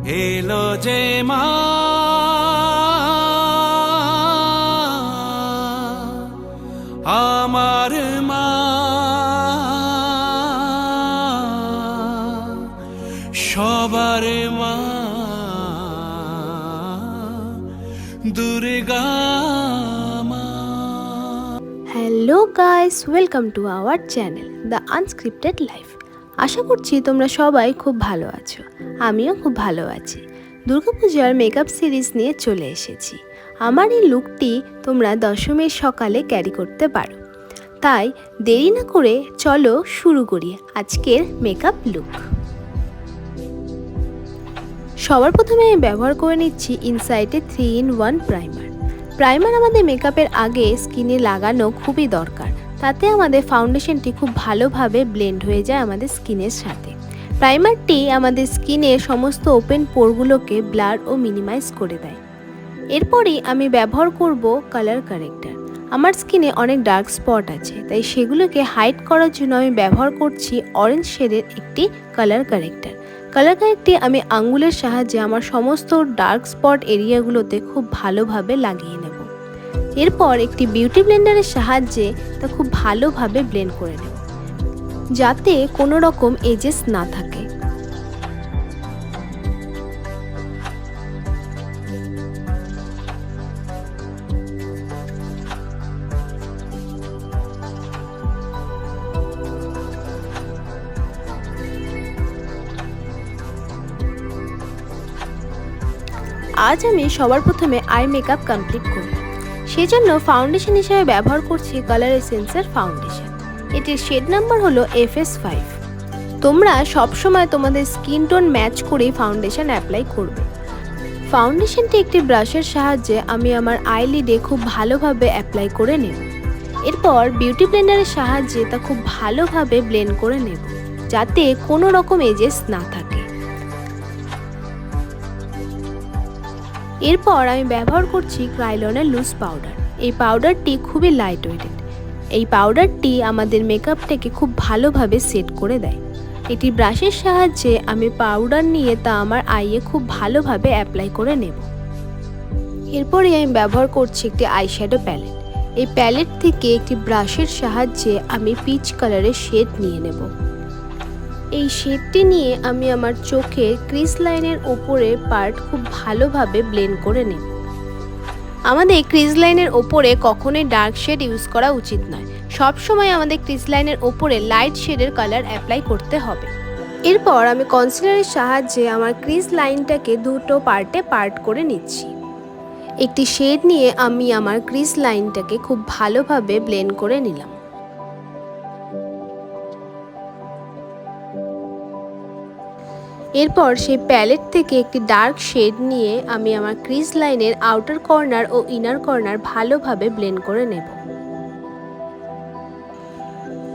এলো যে মা আমার মা, সবার মা দুর্গা মা। Hello guys, welcome to our channel the unscripted life. আশা করছি তোমরা সবাই খুব ভালো আছো, আমিও খুব ভালো আছি। দুর্গাপূজার মেকআপ সিরিজ নিয়ে চলে এসেছি। আমার এই লুকটি তোমরা দশমীর সকালে ক্যারি করতে পারো, তাই দেরি না করে চলো শুরু করি আজকের মেকআপ লুক। সবার প্রথমে আমি ব্যবহার করে নিচ্ছি ইনসাইটে 3-in-1 প্রাইমার। প্রাইমার আমাদের মেকআপের আগে স্কিনে লাগানো খুবই দরকার, তাতে আমাদের ফাউন্ডেশনটি খুব ভালোভাবে ব্লেন্ড হয়ে যায় আমাদের স্কিনের সাথে। প্রাইমারটি আমাদের স্কিনের সমস্ত ওপেন পোরগুলোকে ব্লার ও মিনিমাইজ করে দেয়। এরপরই আমি ব্যবহার করব কালার কারেক্টার। আমার স্কিনে অনেক ডার্ক স্পট আছে, তাই সেগুলোকে হাইড করার জন্য আমি ব্যবহার করছি অরেঞ্জ শেডের একটি কালার কারেক্টার। কালার কারেক্টটি আমি আঙ্গুলের সাহায্যে আমার সমস্ত ডার্ক স্পট এরিয়াগুলোতে খুব ভালোভাবে লাগিয়ে নেব। এরপর একটি বিউটি ব্লেন্ডারের সাহায্যে তা খুব ভালোভাবে ব্লেন্ড করে নেব, যাতে কোনো রকম এজেস না থাকে। আজ আমি সবার প্রথমে আই মেকআপ কমপ্লিট করব। সেজন্য ফাউন্ডেশন হিসেবে ব্যবহার করছি কালার এসেন্সের ফাউন্ডেশন। এটির শেড নাম্বার হলো FS5। তোমরা সবসময় তোমাদের স্কিন টোন ম্যাচ করেই ফাউন্ডেশন অ্যাপ্লাই করবে। ফাউন্ডেশনটি একটি ব্রাশের সাহায্যে আমি আমার আইলিডে খুব ভালোভাবে অ্যাপ্লাই করে নেব। এরপর বিউটি ব্লেন্ডারের সাহায্যে তা খুব ভালোভাবে ব্লেন্ড করে নেব, যাতে কোনো রকম এজেস না থাকে। এরপর আমি ব্যবহার করছি ক্রাইলনের লুজ পাউডার। এই পাউডারটি খুবই লাইট ওয়েটেড। এই পাউডারটি আমাদের মেকআপটাকে খুব ভালোভাবে সেট করে দেয়। এটি ব্রাশের সাহায্যে আমি পাউডার নিয়ে তা আমার আইয়ে খুব ভালোভাবে অ্যাপ্লাই করে নেব। এরপরে আমি ব্যবহার করছি একটি আইশ্যাডো প্যালেট। এই প্যালেট থেকে একটি ব্রাশের সাহায্যে আমি পিচ কালারের শেড নিয়ে নেব। এই শেডটি নিয়ে আমি আমার চোখের ক্রিজ লাইনের ওপরে পার্ট খুব ভালোভাবে ব্লেন্ড করে নেব। আমাদের ক্রিজ লাইনের ওপরে কখনোই ডার্ক শেড ইউজ করা উচিত নয়। সবসময় আমাদের ক্রিজ লাইনের ওপরে লাইট শেডের কালার অ্যাপ্লাই করতে হবে। এরপর আমি কনসিলারের সাহায্যে আমার ক্রিজ লাইনটাকে দুটো পার্টে পার্ট করে নিচ্ছি। একটি শেড নিয়ে আমি আমার ক্রিজ লাইনটাকে খুব ভালোভাবে ব্লেন্ড করে নিলাম। এরপর সেই প্যালেট থেকে একটি ডার্ক শেড নিয়ে আমি আমার ক্রিজ লাইনের আউটার কর্নার ও ইনার কর্নার ভালোভাবে ব্লেন্ড করে নেব।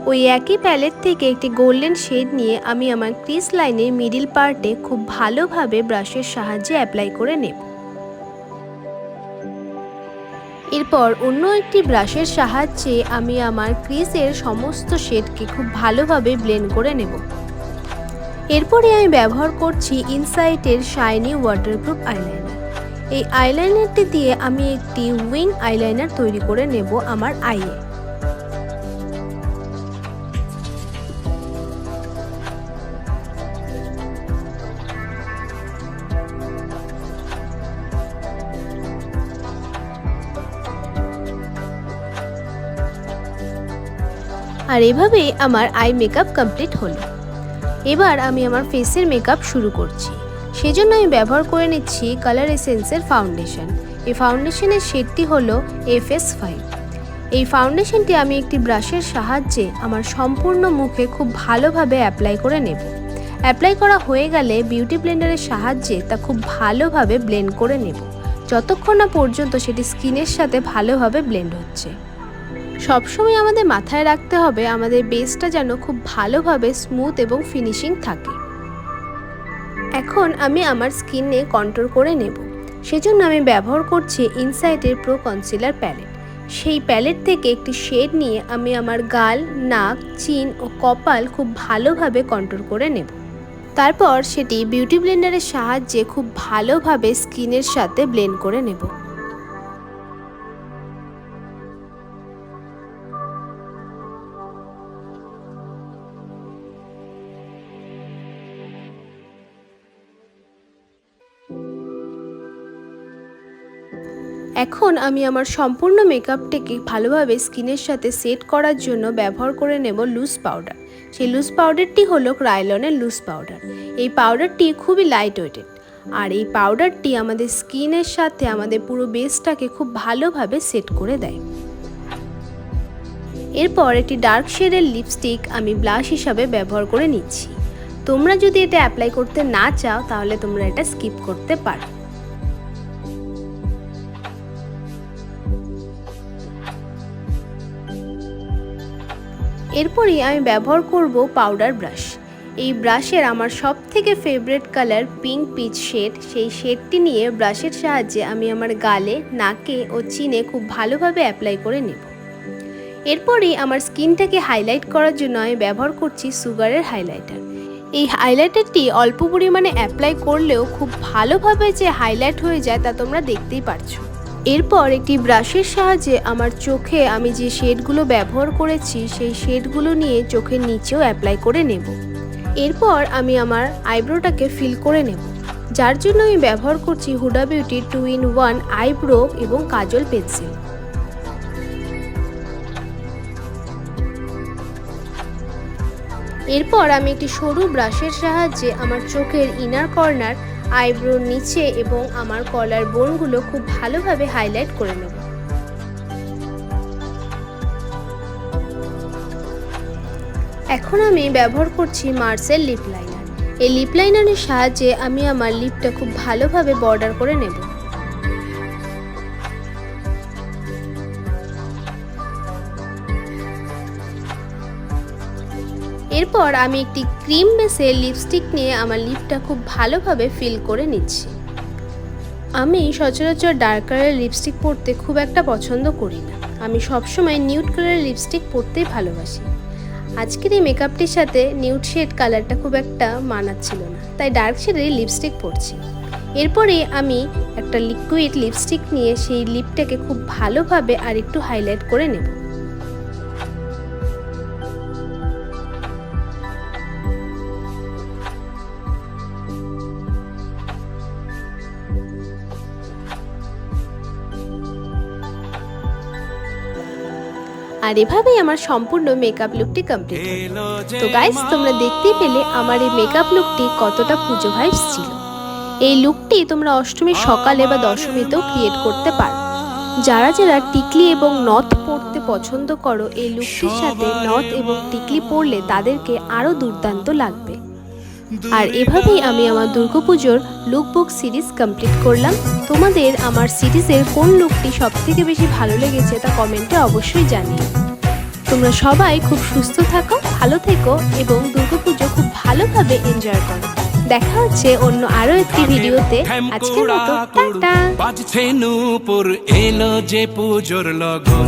ওই একই প্যালেট থেকে একটি গোল্ডেন শেড নিয়ে আমি আমার ক্রিজ লাইনের মিডিল পার্টে খুব ভালোভাবে ব্রাশের সাহায্যে অ্যাপ্লাই করে নেব। এরপর অন্য একটি ব্রাশের সাহায্যে আমি আমার ক্রিজের সমস্ত শেডকে খুব ভালোভাবে ব্লেন্ড করে নেব। এরপরে আমি ব্যবহার করছি ইনসাইটের শাইনি ওয়াটারপ্রুফ আইলাইনার। এই আইলাইনারটি দিয়ে আমি একটি উইং আইলাইনার তৈরি করে নেব আমার আইয়ে। আর এভাবেই আমার আই মেকআপ কমপ্লিট হলো। এবার আমি আমার ফেসের মেকআপ শুরু করছি। সেজন্য আমি ব্যবহার করে নিচ্ছি কালার এসেন্সের ফাউন্ডেশন। এই ফাউন্ডেশনের শেডটি হলো FS5। এই ফাউন্ডেশনটি আমি একটি ব্রাশের সাহায্যে আমার সম্পূর্ণ মুখে খুব ভালোভাবে অ্যাপ্লাই করে নেব। অ্যাপ্লাই করা হয়ে গেলে বিউটি ব্লেন্ডারের সাহায্যে তা খুব ভালোভাবে ব্লেন্ড করে নেব, যতক্ষণ না পর্যন্ত সেটি স্কিনের সাথে ভালোভাবে ব্লেন্ড হচ্ছে। সবসময় আমাদের মাথায় রাখতে হবে আমাদের বেসটা যেন খুব ভালোভাবে স্মুথ এবং ফিনিশিং থাকে। এখন আমি আমার স্কিনে কন্ট্রোল করে নেব। সেজন্য আমি ব্যবহার করছি ইনসাইটের প্রো কনসিলার প্যালেট। সেই প্যালেট থেকে একটি শেড নিয়ে আমি আমার গাল, নাক, চিন ও কপাল খুব ভালোভাবে কন্ট্রোল করে নেব। তারপর সেটি বিউটি ব্লেন্ডারের সাহায্যে খুব ভালোভাবে স্কিনের সাথে ব্লেন্ড করে নেব। এখন আমি আমার সম্পূর্ণ মেকআপটাকে ভালোভাবে স্কিনের সাথে সেট করার জন্য ব্যবহার করে নেব লুজ পাউডার। সেই লুজ পাউডারটি হলো ক্রাইলনের লুজ পাউডার। এই পাউডারটি খুবই লাইট ওয়েটেড, আর এই পাউডারটি আমাদের স্কিনের সাথে আমাদের পুরো বেসটাকে খুব ভালোভাবে সেট করে দেয়। এরপর একটি ডার্ক শেডের লিপস্টিক আমি ব্লাশ হিসাবে ব্যবহার করে নিচ্ছি। তোমরা যদি এটা অ্যাপ্লাই করতে না চাও তাহলে তোমরা এটা স্কিপ করতে পারো। এরপরই আমি ব্যবহার করব পাউডার ব্রাশ। এই ব্রাশের আমার সবথেকে favourite colour pink peach shade. সেই শেডটি নিয়ে ব্রাশের সাহায্যে আমি আমার গালে, নাকে ও চিনে খুব ভালোভাবে অ্যাপ্লাই করে নেব। এরপরই আমার স্কিনটাকে হাইলাইট করার জন্য আমি ব্যবহার করছি সুগারের হাইলাইটার। এই হাইলাইটারটি অল্প পরিমাণে অ্যাপ্লাই করলেও খুব ভালোভাবে যে হাইলাইট হয়ে যায় তা তোমরা দেখতেই পারছো। এরপর একটি ব্রাশের সাহায্যে আমার চোখে আমি যে শেডগুলো ব্যবহার করেছি সেই শেডগুলো নিয়ে চোখের নিচেও অ্যাপ্লাই করে নেব। এরপর আমি আমার আইব্রোটাকে ফিল করে নেব, যার জন্য আমি ব্যবহার করছি হুডা বিউটি 2-in-1 আইব্রো এবং কাজল পেন্সিল। এরপর আমি একটি সরু ব্রাশের সাহায্যে আমার চোখের ইনার কর্নার, আইব্রোর নিচে এবং আমার কলার বোনগুলো খুব ভালোভাবে হাইলাইট করে নেব। এখন আমি ব্যবহার করছি মার্সেল লিপ লাইনার। এই লিপ লাইনারের সাহায্যে আমি আমার লিপটা খুব ভালোভাবে বর্ডার করে নেব। এরপর আমি একটি ক্রিম বেসের লিপস্টিক নিয়ে আমার লিপটা খুব ভালোভাবে ফিল করে নিচ্ছি। আমি সচরাচর ডার্ক কালারের লিপস্টিক পরতে খুব একটা পছন্দ করি না। আমি সবসময় নিউড কালারের লিপস্টিক পরতেই ভালোবাসি। আজকের এই মেকআপটির সাথে নিউড শেড কালারটা খুব একটা মানাচ্ছিল না, তাই ডার্ক শেডের লিপস্টিক পরছি। এরপরে আমি একটা লিকুইড লিপস্টিক নিয়ে সেই লিপটাকে খুব ভালোভাবে আর একটু হাইলাইট করে নেব। আর এভাবেই আমার সম্পূর্ণ মেকআপ লুকটি কমপ্লিট হলো। তো গাইস, তোমরা দেখতেই পেলে আমার এই মেকআপ লুকটি কতটা পুজো ভাইবস ছিল। এই লুকটি তোমরা অষ্টমীর সকালে বা দশমীতেও ক্রিয়েট করতে পারো। যারা যারা টিকলি এবং নথ পরতে পছন্দ করো, এই লুকটির সাথে নথ এবং টিকলি পরলে তাদেরকে আরও দুর্দান্ত লাগবে। আর এভাবেই আমি আমার দুর্গাপুজোর লুকবুক সিরিজ কমপ্লিট করলাম। তোমাদের আমার সিরিজের কোন লুকটি সবথেকে বেশি ভালো লেগেছে তা কমেন্টে অবশ্যই জানিও। তোমরা সবাই খুব সুস্থ থাকো, ভালো থেকো এবং দুর্গাপুজো খুব ভালোভাবে এনজয় করো। দেখা হচ্ছে অন্য আরো একটি ভিডিওতে। আজকের মতো টাটা। বাজছে নূপুর, এলো যে পুজোর লগন।